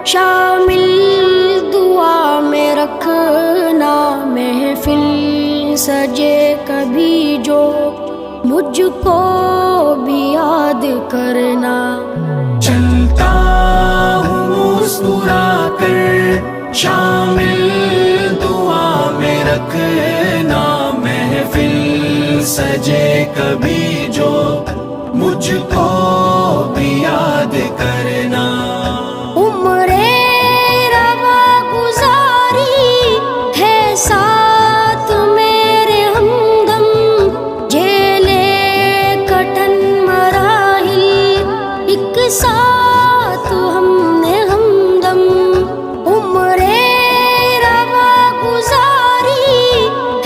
شامل دعا میں رکھنا، محفل سجے کبھی جو مجھ کو بھی یاد کرنا۔ چلتا ہوں مسکرا کر شامل دعا میں رکھنا، محفل سجے کبھی جو مجھ کو بھی یاد کرنا۔ عمر روا گزاری ہے ساتھ میرے ہمدم، جیلے کٹن مراحل ایک ساتھ ہم نے ہمدم۔ عمر روا گزاری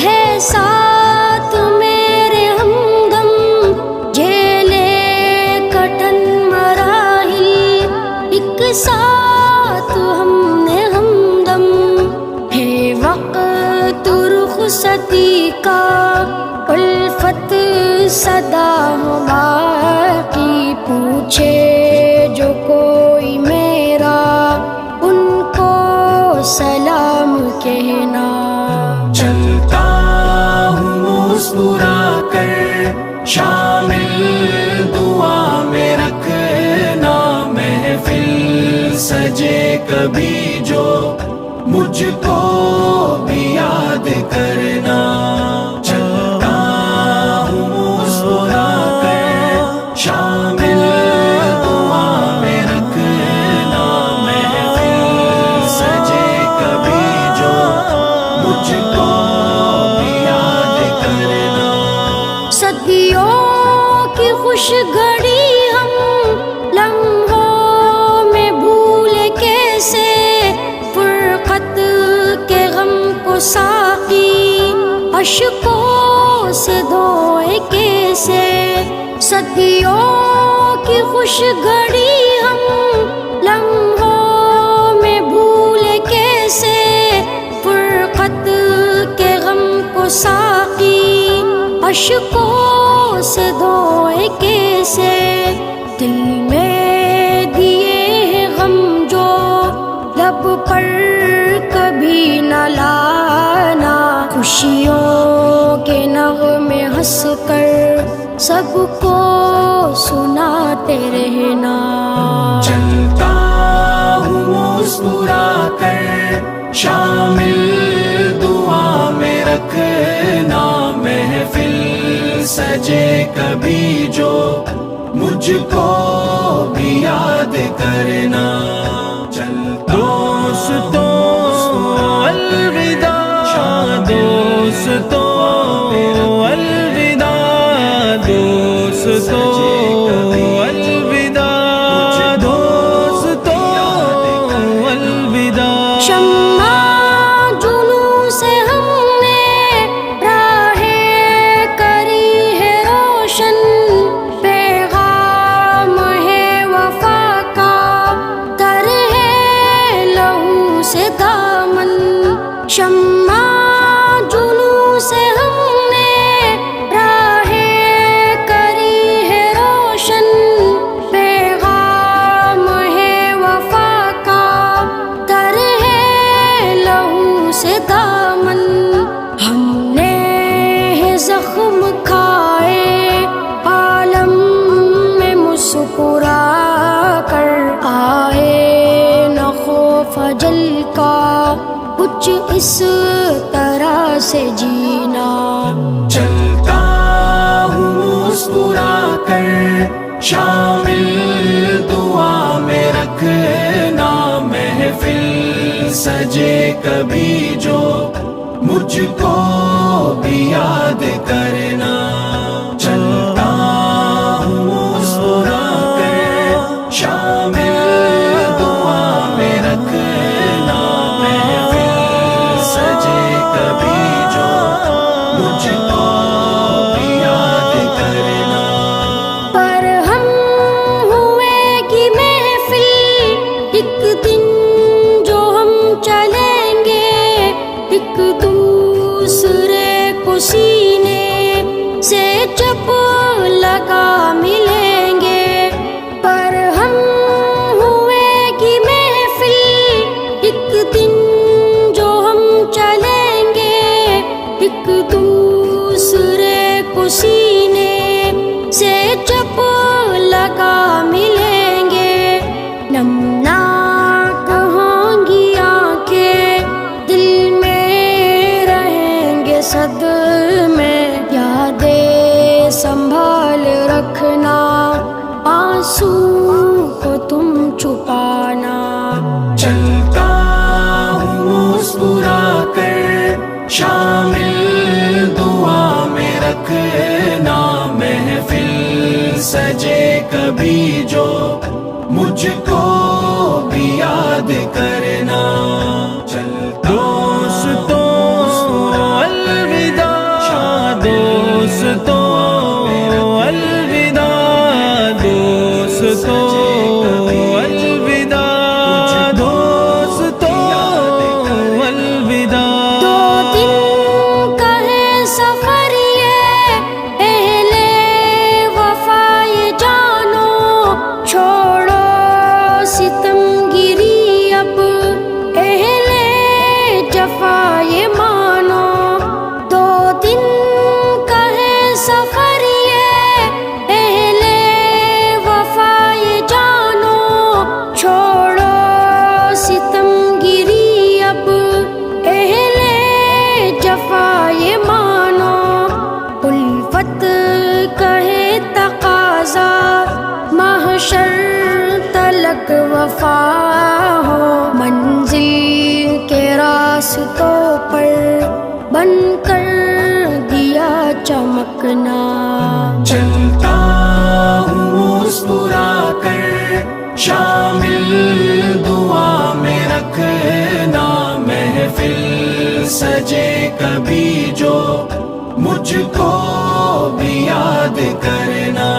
ہے ساتھ میرے ہمدم، جیلے کٹن مراحل ایک ساتھ ہم نے ہمدم۔ ہے وقت رخصتی کا الفت صدا ہو باقی، پوچھے جو کوئی میرا ان کو سلام کہنا۔ چلتا ہوں مسکرا کر شامل دعا میں رکھنا، محفل سجے کبھی جو مجھ کو بھی یاد کرنا۔ چلتا ہوں مسکرا کر شامل دعا میں رکھنا، محفل سجے کبھی جو مجھ کو بھی یاد کرنا۔ صدیوں کی خوش گھڑی ہم لمحوں میں بھولے کیسے، فرقت کے غم کو ساقی اشکوں سے دھوئے کیسے۔ صدیوں کی خوش گھڑی ہم لمحوں میں بھولے کیسے، فرقت کے غم کو ساقی اشکوں سے دھوئے کیسے۔ دل میں دیے ہیں غم جو لب پر کبھی نہ لانا، خوشیوں کے نغمے ہنس کر سب کو سناتے رہنا۔ چلتا ہوں مسکرا کر شامل دعا میں رکھنا، محفل سجے کبھی جو مجھ کو بھی یاد کرنا۔ دوستو الوداع، دوستو الوداع، دوستو الوداع، دوستو الوداع۔ شمع جنوں سے ہم نے راہیں کری ہے روشن، پیغام ہے وفا کا تر ہے لہو سے دامن۔ شمع جنوں سے ہم نے راہیں کری ہے روشن، پیغام ہے وفا کا تر ہے لہو سے دامن۔ ہم نے زخم کھائے عالم میں مسکرا کر، آئے نہ خوف اجل کا کچھ اس طرح سے جینا۔ چلتا ہوں مسکرا کر شامل دعا میں رکھنا، محفل سجے کبھی جو مجھ کو بھی یاد کرنا۔ چلتا ہوں مسکرا کر شامل دعا میں رکھنا، محفل سجے کبھی جو مجھ کو بھی یاد کرنا۔ پر ہم ہوئے گی محفل ایک دن جو ہم چلیں گے ایک دوسرے کو سینے چلتا ہوں مسکرا کر شامل دعا میں رکھنا محفل سجے کبھی جو مجھ کو بھی یاد کرنا دوستوں الوداع دوستوں الوداع دوستوں الوداع دوستوں الوداع دو دن کا ہے سفر یہ اہل وفا یہ جانو چھوڑو ستم گری اب اہل جفا یہ مانو دو دن کا ہے سفر یہ اہل وفا یہ جانو چھوڑو ستم گری اب اہل جفا یہ مانو الفت کہے تقاضا محشر تلک وفا ہو منزل کے راستوں پر بن کر دیا چمکنا چلتا ہوں مسکرا کر شامل دعا میں رکھنا محفل سجے کبھی جو مجھ کو بھی یاد کرنا